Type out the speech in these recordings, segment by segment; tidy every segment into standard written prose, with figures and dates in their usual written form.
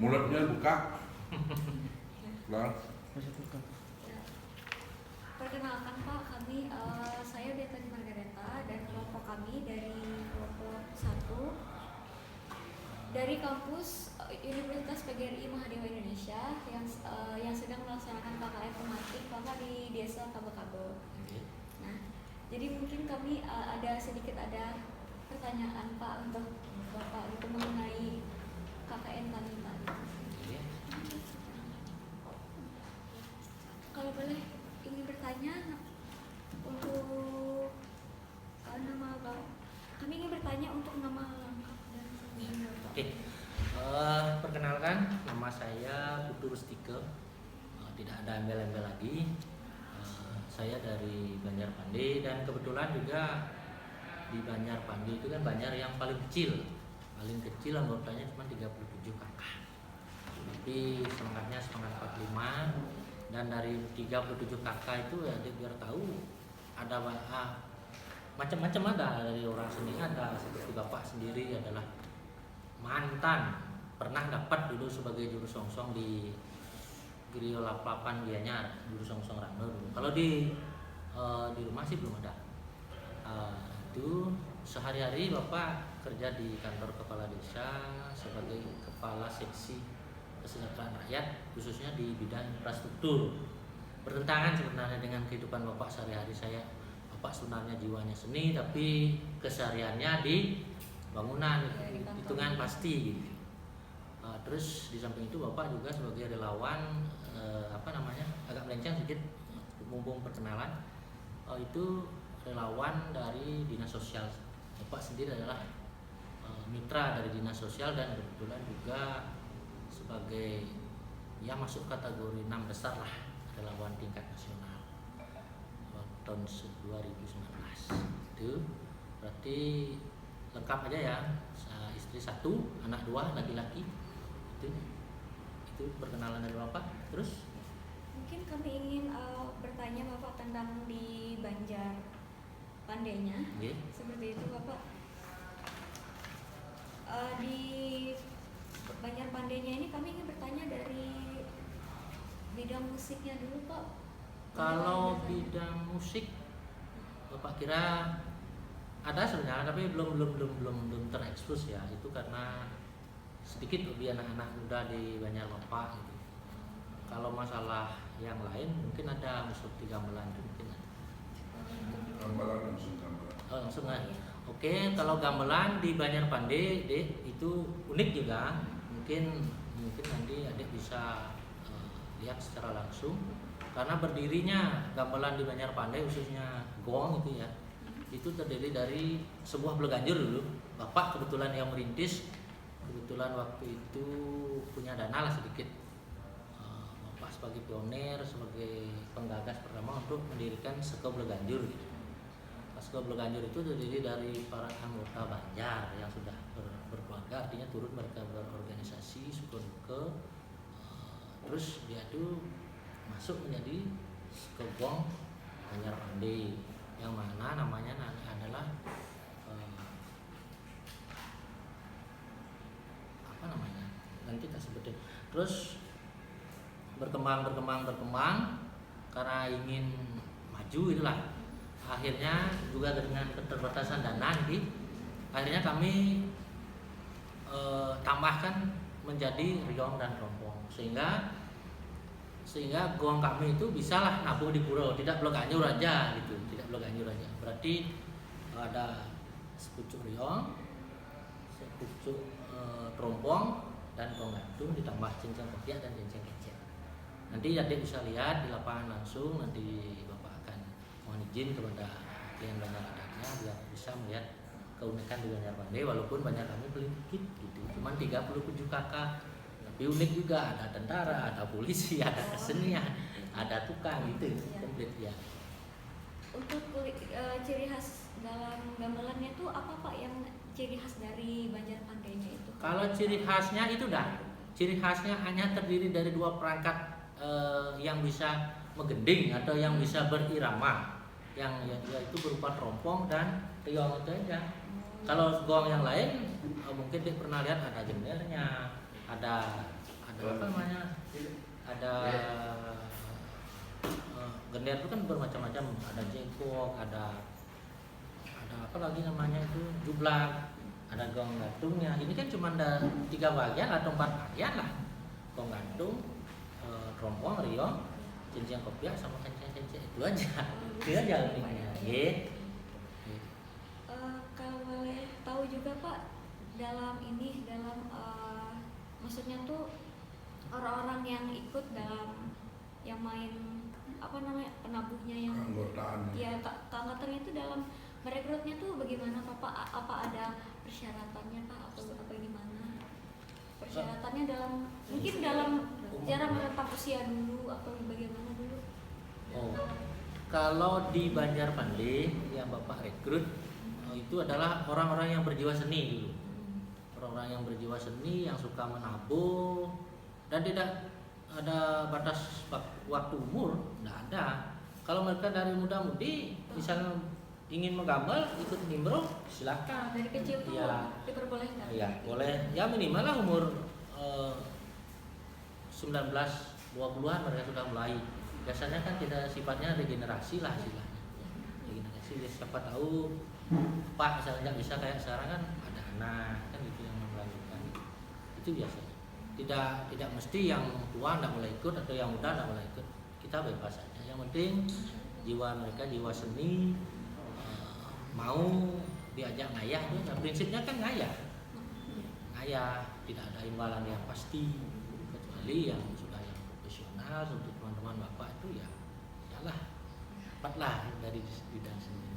Mulutnya buka. Lah. Perkenalkan Pak, saya Betani Margareta dan kelompok kami dari kelompok 1 dari kampus Universitas PGRI Mahadewa Indonesia yang sedang melaksanakan KKN tematik Bapak di Desa Kabel-Kabel. Nah, jadi mungkin kami ada pertanyaan Pak untuk Bapak untuk mengenai KKN kami Pak. Kalau boleh ingin bertanya untuk nama Bapak, kami ingin bertanya untuk nama lengkap dan sebagainya Pak. Oke, perkenalkan nama saya Putu Rustike. Tidak ada embel-embel lagi. Saya dari Banjar Pande dan kebetulan juga di Banjar Pande itu kan Banjar yang paling kecil anggotanya cuma 37 kakak. Tapi semangatnya semangat 45. Dan dari 37 kakak itu ya dia biar tahu ada macam-macam, ada dari orang seni, ada seperti bapak sendiri adalah mantan pernah dapat dulu sebagai juru songsong di Griyo Laplapan Gianyar, juru songsong Rangno dulu. Kalau di rumah sih belum ada. Itu sehari-hari bapak kerja di kantor kepala desa sebagai kepala seksi kesejahteraan rakyat, khususnya di bidang infrastruktur. Bertentangan sebenarnya dengan kehidupan bapak sehari-hari. Bapak sebenarnya jiwanya seni tapi kesehariannya di bangunan, hitungan pasti gitu. Terus di samping itu bapak juga sebagai relawan agak melenceng sedikit mumpung perkenalan, itu relawan dari dinas sosial. Bapak sendiri adalah mitra dari dinas sosial dan kebetulan juga sebagai masuk kategori 6 besar lah relawan tingkat nasional tahun 2019. Itu berarti lengkap aja ya, istri 1, anak 2 laki-laki. Itu perkenalan dari bapak. Terus mungkin kami ingin bertanya Bapak tentang di Banjar Pandenya. Seperti itu Bapak. Di Banjar Pandenya ini kami ingin bertanya dari bidang musiknya dulu Pak. Kalau bidang musik bapak kira ada sebenarnya, tapi belum terekspos ya. Itu karena sedikit lebih anak-anak muda di Banjar bapak gitu. Kalau masalah yang lain mungkin ada seperti gamelan mungkin ada. Gamelan langsung. Oke, kalau gamelan di Banjar Pande itu unik juga. Mungkin nanti adik bisa lihat secara langsung karena berdirinya gamelan di Banjar Pande khususnya gong itu ya, itu terdiri dari sebuah beleganjur dulu. Bapak kebetulan yang merintis, kebetulan waktu itu punya dana lah sedikit. Bapak sebagai pioner, sebagai penggagas pertama untuk mendirikan Seko Beleganjur gitu. Seko Beleganjur itu terdiri dari para anggota Banjar yang sudah berkeluarga, artinya turut mereka berorganisasi suku duka. Terus dia tuh masuk menjadi Sekegong Banjar Pande yang mana namanya adalah nanti tak sebutin. Terus berkembang karena ingin maju itulah. Akhirnya juga dengan keterbatasan dana akhirnya kami tambahkan menjadi riong dan rompong sehingga gong kami itu bisalah nabung di pura, tidak beleganjur aja gitu, berarti ada sepucuk riong, sepucuk rompong dan gong gantung ditambah cincang kopiah dan cincang kecil. Nanti adik bisa lihat di lapangan langsung, nanti bapak akan mohon izin kepada klien Banjar adatnya biar bisa melihat keunikan di Banjar Pande, walaupun Banjar kami paling dikit gitu, cuma 37 kakak. Tapi unik juga, ada tentara, ada polisi, ada kesenian, ada tukang gitu, komplit ya. Untuk ciri khas dalam gamelannya itu apa Pak yang ciri khas dari Banjar Pandenya itu? Kalau ciri khasnya itu ciri khasnya hanya terdiri dari 2 perangkat yang bisa menggending atau yang bisa berirama, yang yaitu berupa trompong dan riong itu aja. Kalau gong yang lain mungkin dia pernah lihat ada gendernya, ada ada apa namanya, ada gender itu kan bermacam-macam, ada jengkok, ada apa lagi namanya itu jublak, ada gong gantungnya. Ini kan cuma ada 3 bagian atau 4 bagian lah, gong gantung, rompong, riong, cincin kopiah sama kenceng-kenceng, itu aja. Itu aja uniknya. Kalau boleh tahu juga Pak, dalam maksudnya tuh orang-orang yang ikut dalam yang main apa namanya penabuhnya yang Keanggotaan. ya keanggotaannya itu dalam merekrutnya tuh bagaimana Pak? Apa ada persyaratannya Pak atau gimana? Persyaratannya mungkin dalam cara menetap usia dulu atau bagaimana dulu? Oh, kalau di Banjarpande yang Bapak rekrut itu adalah orang-orang yang berjiwa seni dulu. Orang-orang yang berjiwa seni, yang suka menabuh, dan tidak ada batas waktu umur, tidak ada. Kalau mereka dari muda-mudi misalnya ingin menggambar, ikut nimbrung, silakan. Dari kecil tuh Ya, diperbolehkan? ya boleh. Ya minimal lah umur 19-20-an mereka sudah mulai. Biasanya kan tidak sifatnya regenerasi lah istilahnya. Regenerasi, siapa tahu Pak misalnya nggak bisa kayak sekarang kan ada anak kan gitu yang melanjutkan. Itu biasanya. Tidak mesti yang tua nggak boleh ikut atau yang muda nggak boleh ikut. Kita bebas saja. Yang penting jiwa mereka jiwa seni, mau diajak ngayah tuh. Nah, prinsipnya kan ngayah, tidak ada imbalan yang pasti kecuali yang sudah yang profesional. Untuk teman-teman Bapak itu ya lah dapatlah dari bidang seni.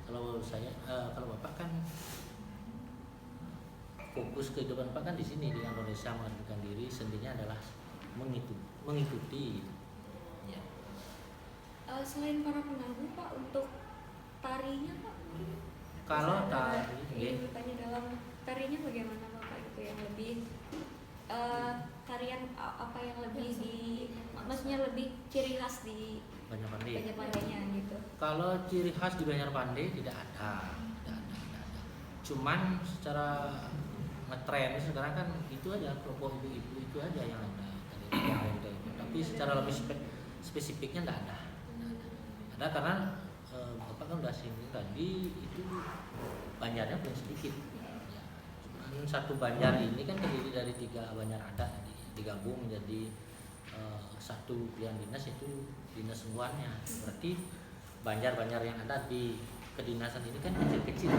Kalau saya kalau Bapak kan fokus kehidupan Bapak kan di sini di Indonesia mengabdikan diri, seninya adalah mengikuti. Ya. Selain para penabuh Pak, untuk tarinya Pak? Kalau tari, Tanya dalam tarinya bagaimana Bapak itu yang lebih tarian apa yang lebih maksudnya lebih ciri khas di Banjarpandenya gitu? Kalau ciri khas di Banjarpande tidak ada. Cuman secara ngetren sekarang kan itu aja, kelompok ibu-ibu itu aja yang ada dari tapi secara lebih spesifiknya tidak ada. Ada karena Bapak kan udah singgung tadi itu banjarnya paling sedikit. Ya, cuman satu banjar ini kan terdiri dari 3 banjar adat digabung menjadi satu pilihan dinas, itu dinas semuanya. Berarti banjar-banjar yang ada di kedinasan ini kan kecil-kecil,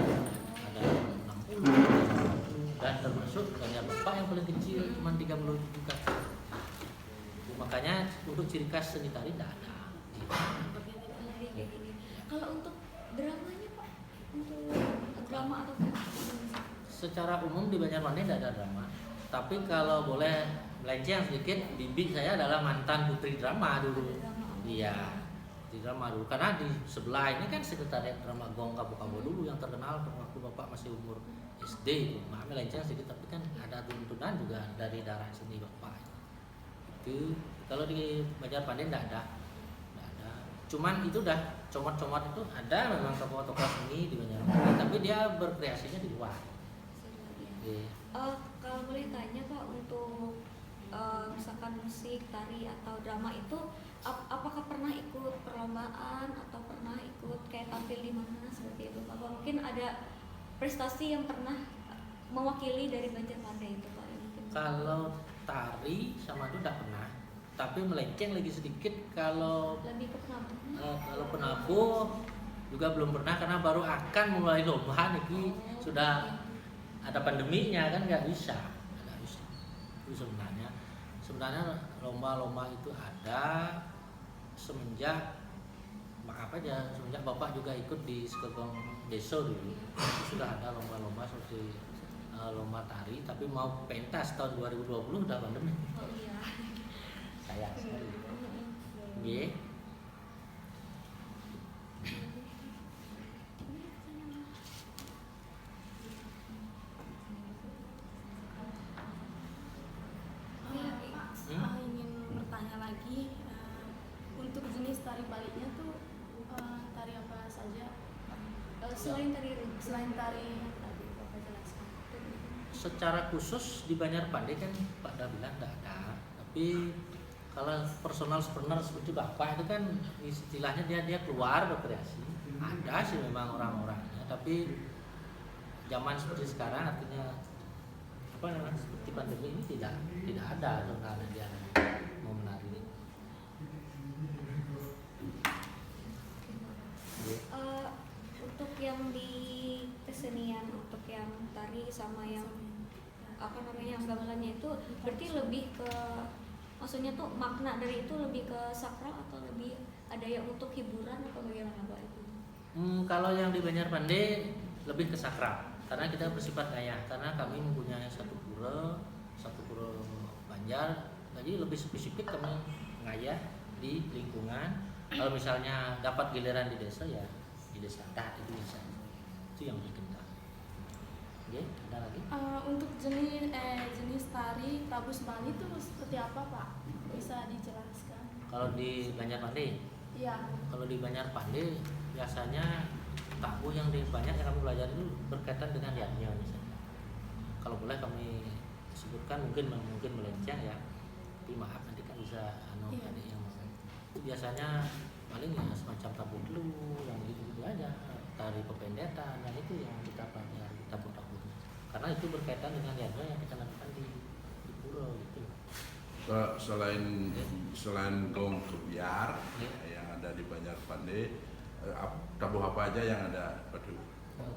ada 60 dan termasuk banjar Bapak yang paling kecil cuma 30 juga. Makanya untuk ciri khas seni tari tidak ada. Kalau untuk dramanya Pak, untuk drama atau secara umum di Banjarpande tidak ada drama. Tapi kalau boleh melenceng sedikit, bibi saya adalah mantan putri drama dulu. Iya, di drama dulu. Karena di sebelah ini kan sekretariat drama Gong Kabo dulu yang terkenal waktu Bapak masih umur SD. Maaf melenceng sedikit, tapi kan ada tuntunan juga dari darah seni Bapak. Itu kalau di Banjarpande tidak ada. Cuman itu dah comot-comot itu ada memang tokoh-tokoh seni di Banjarpande, tapi dia berkreasinya di luar. Kalau boleh tanya Pak, untuk misalkan musik, tari atau drama itu apakah pernah ikut perlombaan atau pernah ikut kayak tampil di mana seperti itu Pak? Mungkin ada prestasi yang pernah mewakili dari Banjarpande itu Pak? Kalau tari sama itu tidak pernah, tapi melenceng lagi sedikit kalau lebih ke penabuh. Kalau penabuh juga belum pernah karena baru akan mulai lomba nih, sudah ada pandeminya kan nggak bisa. Itu sebenarnya lomba-lomba itu ada semenjak Bapak juga ikut di Sekegong Desa dulu. Sudah ada lomba-lomba seperti lomba tari, tapi mau pentas tahun 2020 udah pandemi. Oh iya. Sayang sekali. Yeah. Ingin bertanya lagi, untuk jenis tari baliknya tuh tari apa saja? Selain tari yang tadi Bapak jelaskan. Secara khusus di Banjarpande kan Pak dah bilang tidak ada. Tapi kalau personal trainer seperti bapak itu kan istilahnya dia keluar berkreasi. Ada sih memang orang-orangnya, tapi zaman seperti sekarang artinya apa namanya seperti pandemi ini tidak ada karena dia mau menari. Untuk yang di kesenian, untuk yang tari sama yang apa namanya yang gamelannya itu berarti lebih ke, maksudnya tuh makna dari itu lebih ke sakral atau lebih ada yang untuk hiburan atau bagaimana Mbak itu? Kalau yang di Banjar Pandey lebih ke sakral karena kita bersifat ngayah, karena kami mempunyai satu pura Banjar, jadi lebih spesifik kami ngayah di lingkungan. Kalau misalnya dapat giliran di desa ya di desa adat itu bisa, itu yang bikin kami. Oke, ada lagi? Untuk jenis tari Trabus Bali itu seperti apa Pak? Bisa dijelaskan? Kalau di Banjar Pandey, Iya. kalau di Banjar Pandey biasanya tabu yang banyak yang kami pelajari itu berkaitan dengan riadnya misalnya. Kalau boleh kami sebutkan mungkin melenceng ya, tapi maaf nanti kan bisa Iya. ada yang itu biasanya paling ya semacam tabu dulu yang gitu aja, tari pependetan dan itu yang kita pelajari tabu-tabu karena itu berkaitan dengan riadnya yang kita lakukan di pura gitu. Selain gong kebiar yang ada di Banjar Pandey, tabuh apa aja yang ada?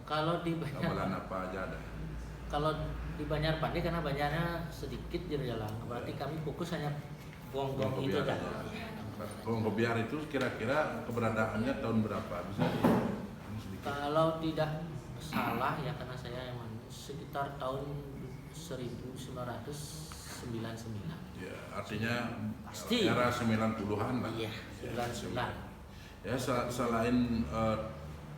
Kalau di Banjar, gamelan apa aja ada? kalau di Banjar Pandey karena Banjarnya sedikit di jalan, berarti kami fokus hanya gong-gong itu kebiar aja. Gong kebiar itu kira-kira keberadaannya tahun berapa? Bisa sedikit. Kalau tidak salah ya karena saya emang sekitar tahun 1999. Ya, artinya Pasti. era 90-an lah. Iya, 99. Ya, selain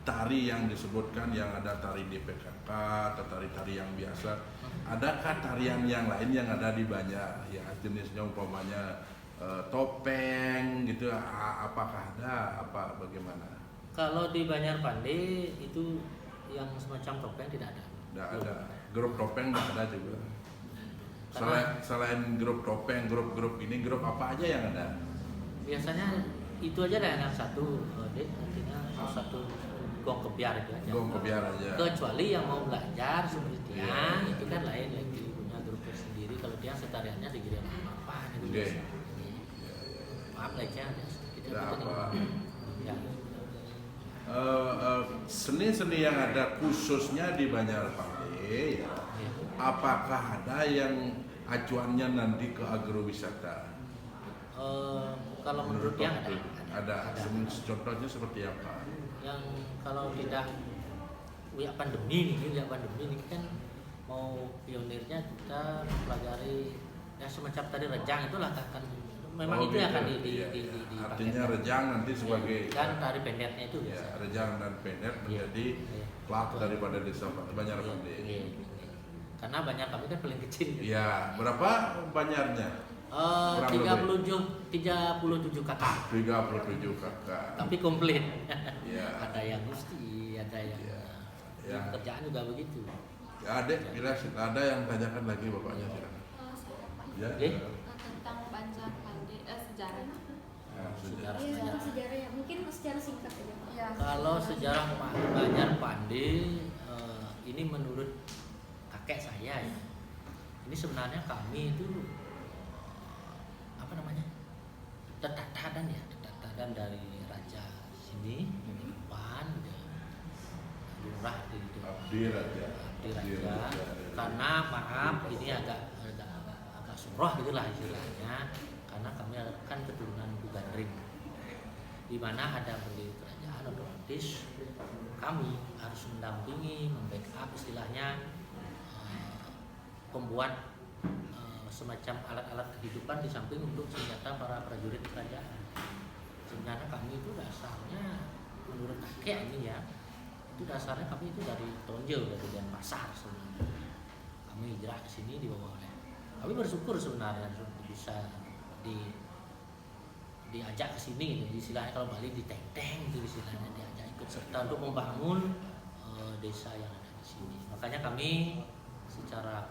tari yang disebutkan yang ada tari DPKK atau tari-tari yang biasa, adakah tarian yang lain yang ada di Banjar? Ya, jenisnya umpamanya topeng gitu, apakah ada? Apa bagaimana? Kalau di Banjar Pandey itu yang semacam topeng tidak ada. Tidak ada. Grup topeng tidak ada juga. Karena- Selain grup topeng, grup ini, grup apa aja yang ada? Biasanya itu aja dah yang satu, artinya satu gong kebiar itu aja. Gong kebiar aja. Kecuali yang mau belajar seperti Tiang, itu kan lain lagi punya grupnya sendiri. Kalau Tiang setariannya di Girian apa itu Oke. biasa. Maaf leceh aja. Tidak apa. Ya. Seni-seni yang ada khususnya di Banjar Pandey, ya, Ya. apakah ada yang acuannya nanti ke agrowisata? Kalau menurut Tiang ada. Contohnya seperti apa? Yang kalau tidak pandemi nih kan mau pionirnya kita pelajari ya semacam tadi rejang itulah kan memang itu gitu. akan Iya, di artinya rejang nanti sebagai dan tari pendeknya itu ya, biasa. rejang dan pendet menjadi Iya. plak daripada desa Banjar Iya, Pandey. iya. Karena banyak kami kan paling kecil. Ya, berapa Banjarnya? Kurang 37 kakak. 37 kakak. Tapi komplit. Iya. Ada yang mesti, ada yang Iya. di Ya. kerjaan juga begitu. Ya, Adek, bila ada yang tanyakan lagi bapaknya silakan. Ya. Oke. Tentang Banjar Pandey sejarahnya. Ya, Sejarah Iya, Banjar. sejarah ya, mungkin secara singkat aja Pak. Ya, Kalau sejarah Banjar Pandey ini menurut kakek saya ya. Ini sebenarnya kami itu apa namanya? Tetatadan dari raja sini di depan lurah di Abdi Raja. raja. Karena maaf ini agak surah gitulah istilahnya. Karena kami kan keturunan Bugandring. Di mana ada berdiri kerajaan otomatis kami harus mendampingi, membackup istilahnya pembuat semacam alat-alat kehidupan di samping untuk senjata para prajurit kerajaan. Sebenarnya kami itu dasarnya menurut kakek ini ya, itu dasarnya kami itu dari Tonjol, dari Denpasar sebenarnya. Kami hijrah ke sini dibawa oleh. Kami bersyukur sebenarnya bisa diajak ke sini gitu. Istilahnya kalau Bali ditenteng gitu istilahnya, diajak ikut serta untuk membangun desa yang ada di sini. Makanya kami secara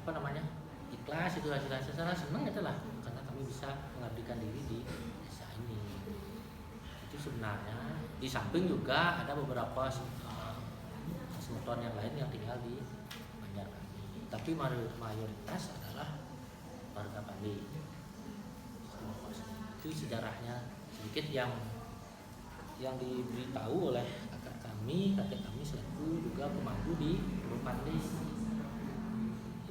apa namanya, ikhlas itu hasil saya senang itu lah, karena kami bisa mengabdikan diri di desa ini. Itu sebenarnya di samping juga ada beberapa semeton yang lain yang tinggal di Banjar kami, tapi mayoritas adalah warga Pandi. Itu sejarahnya sedikit yang diberitahu oleh kakek kami selaku juga pemangku di Pulau Pandi.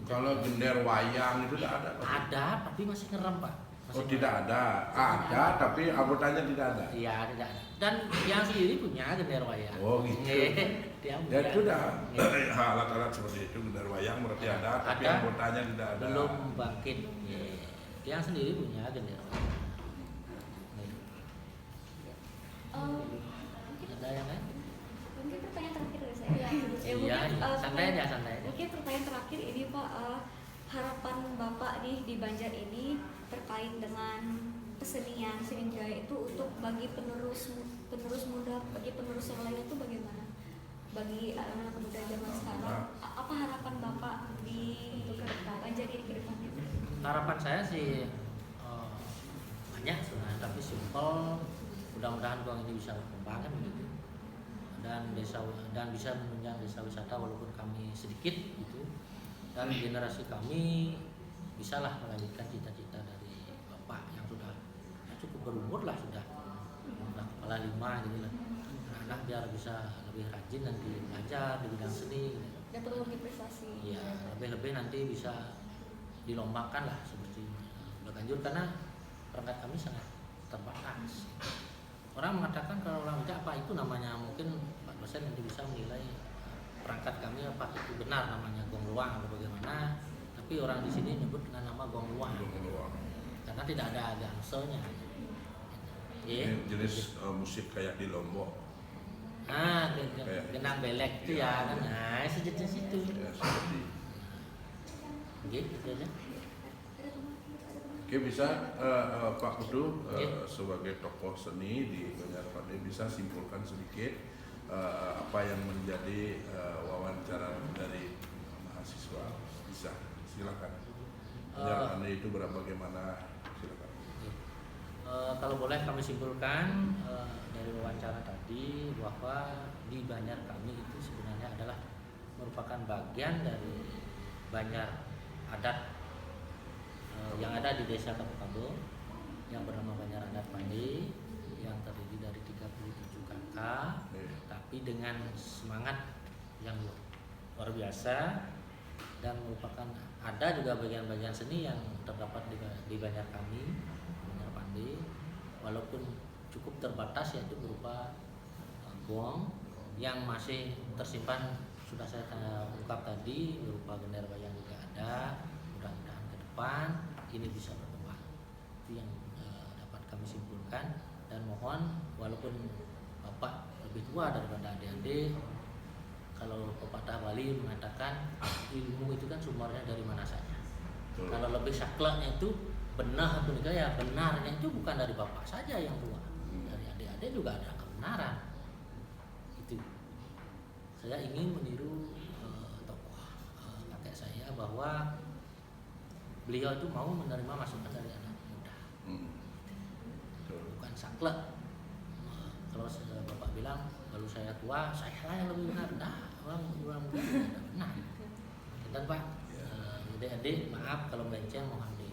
Kalau gender wayang itu tidak ada, Pak? Ada, tapi masih ngerem, Pak. Oh, tidak ada. Ada, tapi anggotanya tidak ada. Iya, tidak ada. Dan yang sendiri punya gender wayang. Oh, gitu. Dia Ya punya. itu dah alat-alat seperti itu, gender wayang berarti ada, tapi Ada. anggotanya tidak ada. Belum bangkit. Dia sendiri punya gender wayang. Mungkin Ada yang lain? mungkin pertanyaan terakhir dari saya. Iya. Iya, santai aja. Mungkin pertanyaan terakhir ini Pak, harapan Bapak nih di Banjar ini terkait dengan kesenian Jaya itu untuk bagi penerus muda, bagi penerus yang lain itu bagaimana? Bagi anak-anak muda zaman sekarang, apa harapan Bapak di Banjar ini ke depannya? Harapan saya sih banyak sebenarnya, tapi simpel. Mudah-mudahan Gong ini bisa berkembang kan begitu. Dan bisa menunjang desa wisata walaupun kami sedikit gitu. Dan generasi kami bisalah melanjutkan cita-cita dari Bapak yang sudah cukup berumur lah, sudah kepala 5 gitu lah. Anak biar bisa lebih rajin nanti belajar di bidang seni. Dapat lebih prestasi. Iya, lebih-lebih nanti bisa dilombakan lah seperti berganjur, karena perangkat kami sangat terbatas. Orang mengatakan kalau orang bijak apa itu namanya, mungkin Pak dosen nanti bisa menilai perangkat kami apa itu benar namanya gong luang atau bagaimana, tapi orang di sini nyebut dengan nama gong luang karena tidak ada gangsenya. Ini jenis musik kayak di Lombok. Genang belek itu ya kan, nah sejenis itu. Ya, seperti. Gitu aja. Oke, bisa Pak Kudu sebagai tokoh seni di Banjar Pandi bisa simpulkan sedikit apa yang menjadi wawancara dari mahasiswa. Bisa, silakan. Banjar Pandi itu bagaimana? Silakan. Kalau boleh kami simpulkan dari wawancara tadi bahwa di Banjar kami itu sebenarnya adalah merupakan bagian dari Banjar adat yang ada di desa Kabu-Kabu yang bernama Banjar Adat Pandi, yang terdiri dari 37 kakak, tapi dengan semangat yang luar biasa, dan merupakan ada juga bagian-bagian seni yang terdapat di Banjar kami, Banjar Pandi, walaupun cukup terbatas, yaitu berupa gong yang masih tersimpan, sudah saya ungkap tadi, berupa gender wayang juga ada. Mudah-mudahan ke depan ini bisa berkembang. Itu yang dapat kami simpulkan, dan mohon walaupun Bapak lebih tua daripada adik-adik, kalau pepatah Bali mengatakan ilmu itu kan sumbernya dari mana saja. Kalau lebih sakleknya itu benar atau enggak, ya benarnya itu bukan dari Bapak saja yang tua, dari adik-adik juga ada kebenaran. Itu saya ingin meniru tokoh kakek saya bahwa beliau itu mau menerima masukan dari anak muda, bukan saklek. Kalau Bapak bilang kalau saya tua, saya lah yang lebih benar. Nah, orang muda tidak benar. Dan Pak, adik-adik maaf kalau melenceng, mohon di.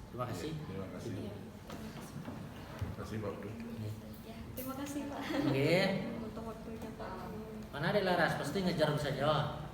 Terima kasih. Terima kasih. Terima kasih Pak Kudu. Ya, terima kasih Pak Oke. untuk waktunya Pak. Mana ada Laras, pasti ngejar bisa jawab.